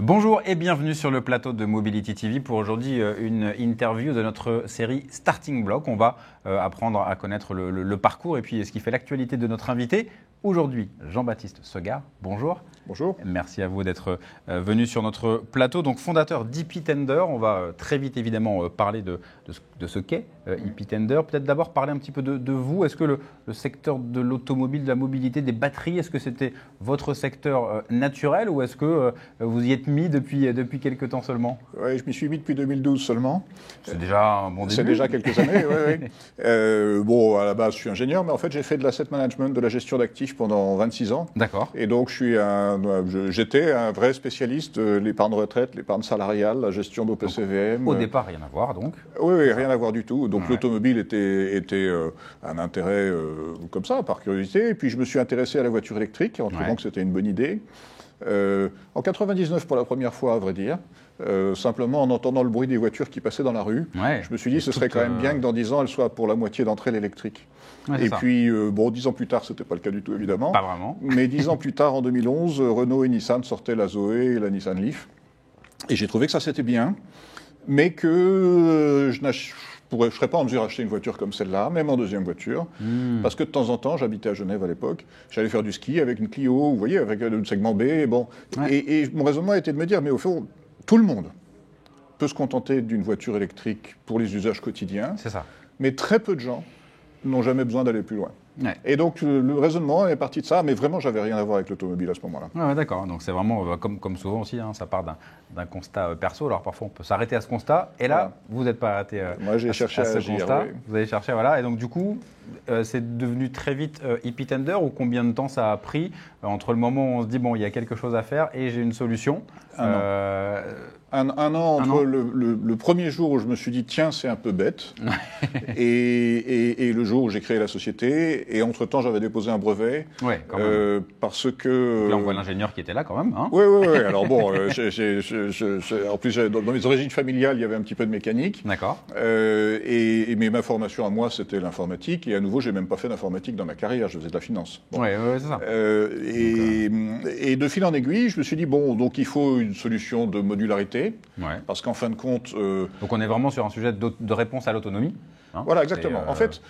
Bonjour et bienvenue sur le plateau de Mobility TV pour aujourd'hui une interview de notre série Starting Block. On va apprendre à connaître le parcours et puis ce qui fait l'actualité de notre invité. Aujourd'hui, Jean-Baptiste Segard, bonjour. Bonjour. Merci à vous d'être venu sur notre plateau. Donc fondateur d'EPtender, on va très vite évidemment parler de ce qu'est EPtender. Peut-être d'abord parler un petit peu de vous. Est-ce que le secteur de l'automobile, de la mobilité, des batteries, est-ce que c'était votre secteur naturel ou est-ce que vous y êtes mis depuis quelques temps seulement? Oui, je m'y suis mis depuis 2012 seulement. C'est déjà un bon début. C'est déjà quelques années, oui. Bon, à la base, je suis ingénieur, mais en fait, j'ai fait de l'asset management, de la gestion d'actifs pendant 26 ans. D'accord. Et donc, j'étais un vrai spécialiste de l'épargne retraite, l'épargne salariale, la gestion d'OPCVM. Au départ, rien à voir, donc. Oui, rien à voir du tout. Donc, l'automobile était un intérêt comme ça, par curiosité. Et puis, je me suis intéressé à la voiture électrique, en trouvant que c'était une bonne idée. En 99 pour la première fois, à vrai dire. Simplement en entendant le bruit des voitures qui passaient dans la rue, je me suis dit ce serait quand même bien que dans 10 ans, elle soit pour la moitié d'entre elles électriques. Et puis, 10 ans plus tard, ce n'était pas le cas du tout, évidemment. Pas vraiment. Mais 10 ans plus tard, en 2011, Renault et Nissan sortaient la Zoé et la Nissan Leaf. Et j'ai trouvé que ça, c'était bien, mais que je ne serais pas en mesure d'acheter une voiture comme celle-là, même en deuxième voiture, parce que de temps en temps, j'habitais à Genève à l'époque, j'allais faire du ski avec une Clio, vous voyez, avec un segment B, et mon raisonnement était de me dire, mais au fond, tout le monde peut se contenter d'une voiture électrique pour les usages quotidiens, c'est ça. Mais très peu de gens n'ont jamais besoin d'aller plus loin. Ouais. Et donc, le raisonnement est parti de ça, mais vraiment, j'avais rien à voir avec l'automobile à ce moment-là. Ouais, d'accord. Donc, c'est vraiment, comme souvent aussi, ça part d'un constat perso. Alors, parfois, on peut s'arrêter à ce constat. Et là, vous n'êtes pas arrêté Moi, j'ai cherché à ce agir, constat. Oui. Vous avez cherché, voilà. Et donc, du coup, c'est devenu très vite EPtender ou combien de temps ça a pris entre le moment où on se dit, bon, il y a quelque chose à faire et j'ai une solution Un an entre le premier jour où je me suis dit, tiens, c'est un peu bête, et le jour où j'ai créé la société. Et entre-temps, j'avais déposé un brevet. Ouais, quand même. Parce que... Donc là, on voit l'ingénieur qui était là quand même. Hein. Oui. Alors bon, en plus, dans mes origines familiales, il y avait un petit peu de mécanique. D'accord. Mais ma formation à moi, c'était l'informatique. Et à nouveau, je n'ai même pas fait d'informatique dans ma carrière. Je faisais de la finance. Bon. Oui, c'est ça. Et de fil en aiguille, je me suis dit, bon, donc il faut une solution de modularité. Ouais. Parce qu'en fin de compte... Donc on est vraiment sur un sujet de réponse à l'autonomie. Hein, voilà, exactement. En fait,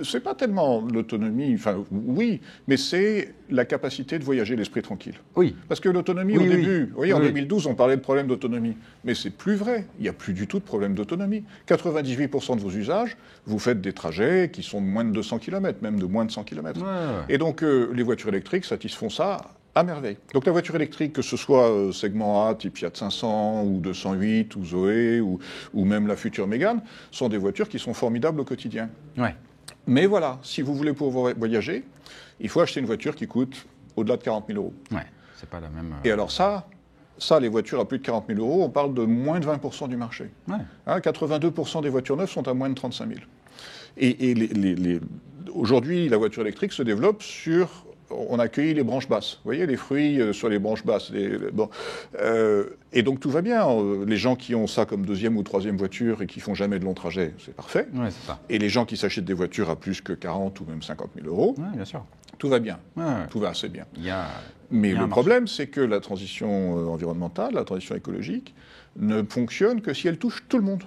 c'est pas tellement l'autonomie, enfin oui, mais c'est la capacité de voyager l'esprit tranquille. Oui. Parce que l'autonomie, au début, vous voyez, en 2012, on parlait de problème d'autonomie. Mais c'est plus vrai. Il n'y a plus du tout de problème d'autonomie. 98% de vos usages, vous faites des trajets qui sont de moins de 200 km, même de moins de 100 km. Ouais. Et donc, les voitures électriques satisfont ça à merveille. Donc la voiture électrique, que ce soit segment A, type Fiat 500, ou 208, ou Zoé, ou même la future Mégane, sont des voitures qui sont formidables au quotidien. Ouais. Mais voilà, si vous voulez pouvoir voyager, il faut acheter une voiture qui coûte au-delà de 40 000 euros. Ouais, c'est pas la même... Et alors ça, les voitures à plus de 40 000 euros, on parle de moins de 20% du marché. Ouais. 82% des voitures neuves sont à moins de 35 000. Et aujourd'hui, la voiture électrique se développe sur... On accueille les branches basses. Vous voyez, les fruits sur les branches basses. Et donc tout va bien. Les gens qui ont ça comme deuxième ou troisième voiture et qui font jamais de longs trajets, c'est parfait. Ouais, c'est ça. Et les gens qui s'achètent des voitures à plus que 40 ou même 50 000 euros, bien sûr. tout va bien. Ouais. Tout va assez bien. Mais le problème, c'est que la transition environnementale, la transition écologique, ne fonctionne que si elle touche tout le monde,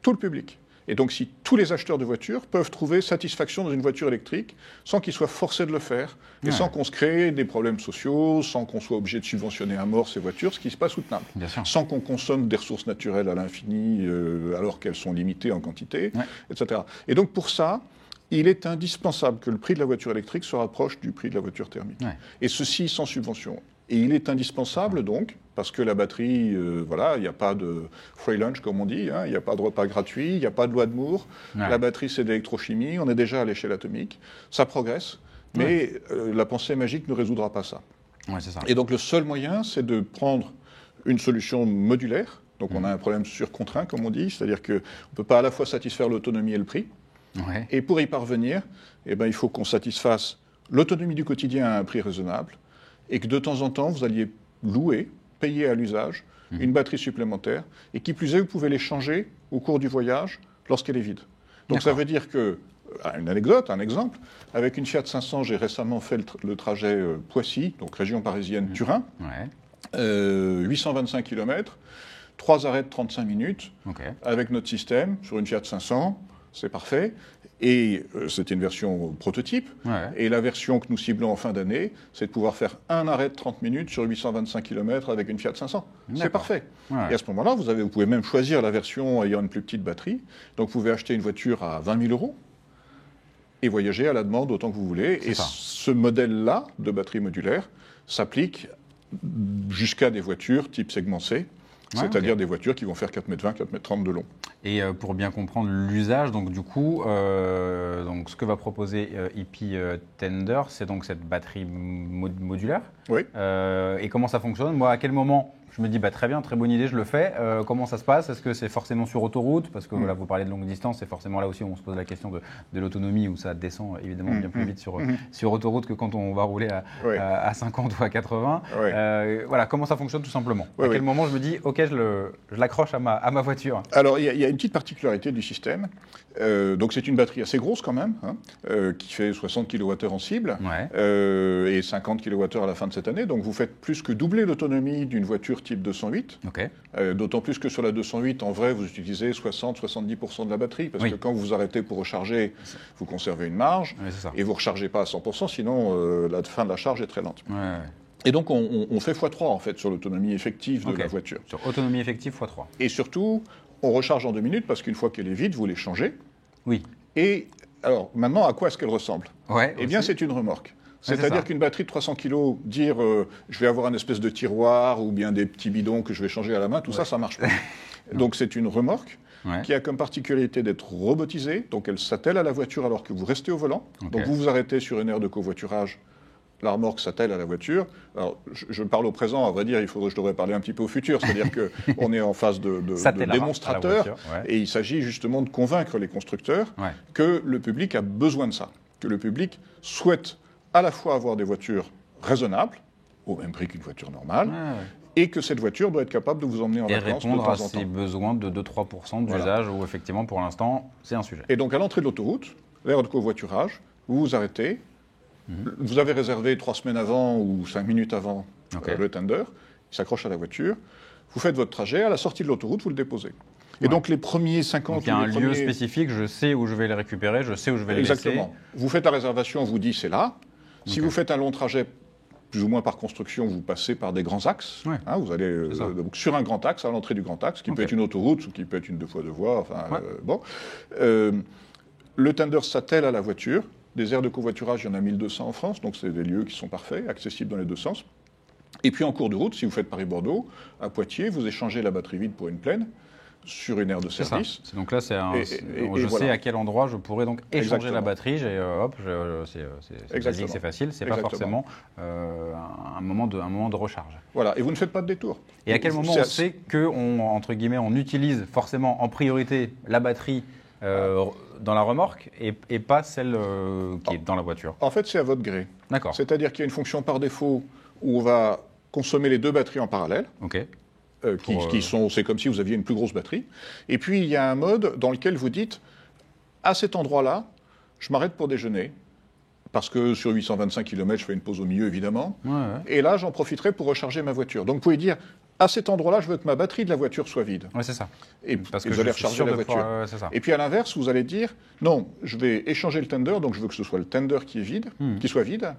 tout le public. Et donc, si tous les acheteurs de voitures peuvent trouver satisfaction dans une voiture électrique sans qu'ils soient forcés de le faire, et sans qu'on se crée des problèmes sociaux, sans qu'on soit obligé de subventionner à mort ces voitures, ce qui n'est pas soutenable. Sans qu'on consomme des ressources naturelles à l'infini, alors qu'elles sont limitées en quantité, etc. Et donc, pour ça, il est indispensable que le prix de la voiture électrique se rapproche du prix de la voiture thermique. Et ceci sans subvention. Et il est indispensable donc, parce que la batterie, il n'y a pas de free lunch comme on dit, il n'y a pas de repas gratuit, il n'y a pas de loi de Moore. La batterie, c'est de l'électrochimie, on est déjà à l'échelle atomique, ça progresse, mais la pensée magique ne résoudra pas ça. C'est ça. Et donc le seul moyen, c'est de prendre une solution modulaire. Donc on a un problème surcontraint, comme on dit, c'est-à-dire qu'on ne peut pas à la fois satisfaire l'autonomie et le prix. Et pour y parvenir, il faut qu'on satisfasse l'autonomie du quotidien à un prix raisonnable, et que de temps en temps, vous alliez louer, payer à l'usage, une batterie supplémentaire, et qui plus est, vous pouvez les changer au cours du voyage lorsqu'elle est vide. Donc ça veut dire que, une anecdote, un exemple, avec une Fiat 500, j'ai récemment fait le trajet Poissy, donc région parisienne, Turin, 825 km, 3 arrêts de 35 minutes, avec notre système sur une Fiat 500, c'est parfait. Et c'était une version prototype. Et la version que nous ciblons en fin d'année, c'est de pouvoir faire un arrêt de 30 minutes sur 825 km avec une Fiat 500. C'est parfait. Et à ce moment-là, vous pouvez même choisir la version ayant une plus petite batterie. Donc vous pouvez acheter une voiture à 20 000 € et voyager à la demande autant que vous voulez. Et ce modèle-là de batterie modulaire s'applique jusqu'à des voitures type segment C, c'est-à-dire des voitures qui vont faire 4,20 m, 4,30 m de long. Et pour bien comprendre l'usage, donc du coup, donc ce que va proposer ePtender, c'est donc cette batterie modulaire. Oui. Et comment ça fonctionne? Moi, à quel moment je me dis, très bien, très bonne idée, je le fais. Comment ça se passe? Est-ce que c'est forcément sur autoroute? Parce que voilà, vous parlez de longue distance, c'est forcément là aussi où on se pose la question de l'autonomie, où ça descend évidemment bien plus vite sur autoroute que quand on va rouler à 50 ou à 80. Voilà, comment ça fonctionne tout simplement? À quel moment je me dis, ok, je l'accroche à ma voiture? Alors, il y a une petite particularité du système. Donc, c'est une batterie assez grosse quand même, qui fait 60 kWh en cible et 50 kWh à la fin de cette année. Donc, vous faites plus que doubler l'autonomie d'une voiture type 208. D'autant plus que sur la 208, en vrai, vous utilisez 60-70% de la batterie, parce que quand vous vous arrêtez pour recharger, vous conservez une marge, et vous ne rechargez pas à 100%, sinon la fin de la charge est très lente. Et donc, on fait x3 en fait sur l'autonomie effective de la voiture. Sur autonomie effective x3. Et surtout, on recharge en 2 minutes, parce qu'une fois qu'elle est vide, vous les changez. Oui. Et alors, maintenant, à quoi est-ce qu'elle ressemble? Eh bien, c'est une remorque. C'est-à-dire qu'une batterie de 300 kg, dire je vais avoir un espèce de tiroir ou bien des petits bidons que je vais changer à la main, tout ça, ça ne marche pas. Donc c'est une remorque qui a comme particularité d'être robotisée, donc elle s'attelle à la voiture alors que vous restez au volant. Donc vous vous arrêtez sur une aire de covoiturage, la remorque s'attelle à la voiture. Alors je parle au présent, à vrai dire, je devrais parler un petit peu au futur, c'est-à-dire qu'on est en phase de démonstrateur, et il s'agit justement de convaincre les constructeurs que le public a besoin de ça, que le public souhaite à la fois avoir des voitures raisonnables, au même prix qu'une voiture normale, et que cette voiture doit être capable de vous emmener en vacances de temps en temps. Et répondre à ses besoins de 2-3% d'usage, où effectivement, pour l'instant, c'est un sujet. Et donc, à l'entrée de l'autoroute, l'aire de covoiturage, vous vous arrêtez, vous avez réservé 3 semaines avant ou 5 minutes avant le tender, il s'accroche à la voiture, vous faites votre trajet, à la sortie de l'autoroute, vous le déposez. Et donc les premiers 50... Donc il y a un lieu spécifique, je sais où je vais les récupérer, je sais où je vais les laisser. Exactement. Vous faites la réservation, on vous dit c'est là. Si vous faites un long trajet, plus ou moins par construction, vous passez par des grands axes. Vous allez donc sur un grand axe, à l'entrée du grand axe, qui peut être une autoroute ou qui peut être une 2x2 voies. Le tender s'attelle à la voiture. Des aires de covoiturage, il y en a 1200 en France, donc c'est des lieux qui sont parfaits, accessibles dans les deux sens. Et puis en cours de route, si vous faites Paris-Bordeaux, à Poitiers, vous échangez la batterie vide pour une pleine sur une aire de service. Donc là, je sais à quel endroit je pourrais donc échanger la batterie. C'est facile. C'est pas forcément un moment de recharge. Voilà. Et vous ne faites pas de détour. Et à quel moment on sait que entre guillemets, on utilise forcément en priorité la batterie dans la remorque et pas celle qui est dans la voiture? En fait, c'est à votre gré. D'accord. C'est-à-dire qu'il y a une fonction par défaut où on va consommer les deux batteries en parallèle. C'est comme si vous aviez une plus grosse batterie. Et puis, il y a un mode dans lequel vous dites, à cet endroit-là, je m'arrête pour déjeuner, parce que sur 825 km, je fais une pause au milieu, évidemment. Et là, j'en profiterai pour recharger ma voiture. Donc, vous pouvez dire, à cet endroit-là, je veux que ma batterie de la voiture soit vide. Oui, c'est ça. Et vous allez recharger la voiture. Et puis, à l'inverse, vous allez dire, non, je vais échanger le tender, donc je veux que ce soit le tender qui est vide, qui soit vide.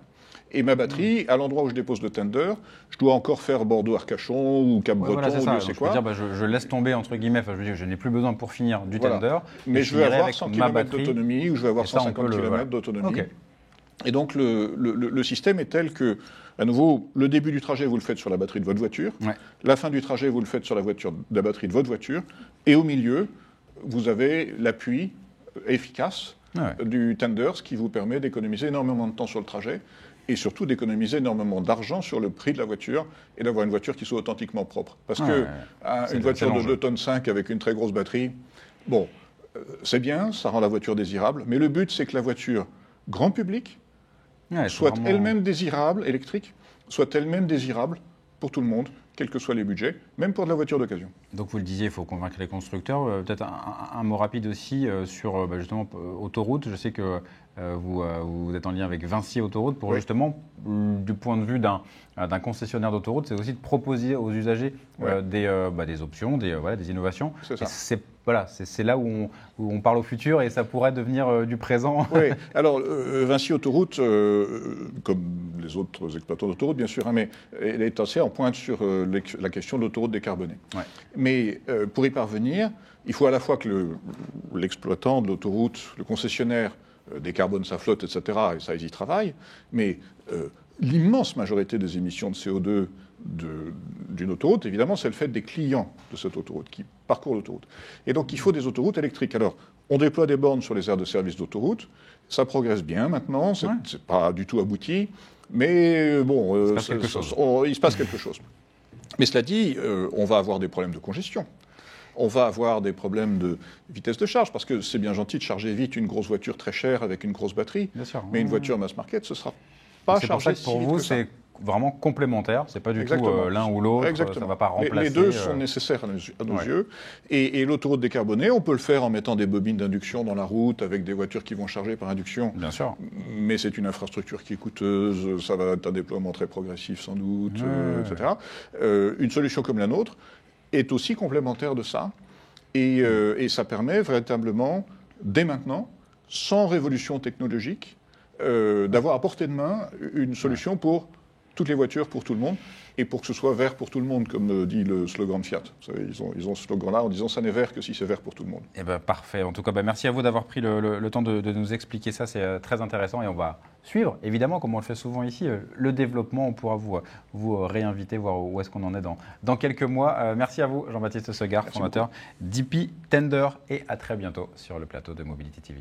Et ma batterie, à l'endroit où je dépose le tender, je dois encore faire Bordeaux-Arcachon ou Cap-Breton ou je sais quoi. Je laisse tomber, entre guillemets, je n'ai plus besoin pour finir du tender. Mais je veux avoir 100 km d'autonomie ou je veux avoir 150 km d'autonomie. Et donc le système est tel que, à nouveau, le début du trajet, vous le faites sur la batterie de votre voiture. La fin du trajet, vous le faites sur la batterie de votre voiture. Et au milieu, vous avez l'appui efficace du tender, ce qui vous permet d'économiser énormément de temps sur le trajet. Et surtout d'économiser énormément d'argent sur le prix de la voiture et d'avoir une voiture qui soit authentiquement propre. Parce qu'une voiture de 2,5 tonnes avec une très grosse batterie, c'est bien, ça rend la voiture désirable, mais le but, c'est que la voiture grand public soit elle-même désirable, électrique, soit elle-même désirable pour tout le monde, quels que soient les budgets, même pour de la voiture d'occasion. Donc vous le disiez, il faut convaincre les constructeurs. Peut-être un mot rapide aussi sur justement autoroute. Je sais que vous êtes en lien avec Vinci Autoroute pour justement, du point de vue d'un concessionnaire d'autoroute, c'est aussi de proposer aux usagers des options, des innovations. C'est ça. C'est là où on parle au futur et ça pourrait devenir du présent. Oui, alors Vinci Autoroute, comme les autres exploitants d'autoroute bien sûr, mais elle est assez en pointe sur la question de l'autoroute décarbonée. Ouais. Mais pour y parvenir, il faut à la fois que l'exploitant de l'autoroute, le concessionnaire, décarbone sa flotte, etc., et ça, ils y travaillent, mais l'immense majorité des émissions de CO2 d'une autoroute, évidemment, c'est le fait des clients de cette autoroute qui parcourent l'autoroute. Et donc, il faut des autoroutes électriques. Alors, on déploie des bornes sur les aires de service d'autoroute. Ça progresse bien maintenant. C'est pas du tout abouti. Mais bon, il se passe quelque chose. Mais cela dit, on va avoir des problèmes de congestion. On va avoir des problèmes de vitesse de charge, parce que c'est bien gentil de charger vite une grosse voiture très chère avec une grosse batterie. Bien sûr. Mais une voiture mass market, ce sera pas chargé si vite que ça. Pour vous, c'est vraiment complémentaire. C'est pas du tout l'un ou l'autre. Ça ne va pas remplacer. Les deux sont nécessaires à nos yeux. Et l'autoroute décarbonée, on peut le faire en mettant des bobines d'induction dans la route avec des voitures qui vont charger par induction. Bien sûr. Mais c'est une infrastructure qui est coûteuse. Ça va être un déploiement très progressif sans doute, etc. Une solution comme la nôtre est aussi complémentaire de ça. Et ça permet véritablement, dès maintenant, sans révolution technologique, d'avoir à portée de main une solution pour toutes les voitures, pour tout le monde, et pour que ce soit vert pour tout le monde, comme dit le slogan de Fiat. Vous savez, ils ont ce slogan-là en disant « ça n'est vert que si c'est vert pour tout le monde ». Eh ben, parfait. En tout cas, merci à vous d'avoir pris le temps de nous expliquer ça. C'est très intéressant et on va suivre, évidemment, comme on le fait souvent ici, le développement. On pourra vous réinviter, voir où est-ce qu'on en est dans quelques mois. Merci à vous, Jean-Baptiste Segard, fondateur d'EP Tender, et à très bientôt sur le plateau de Mobility TV.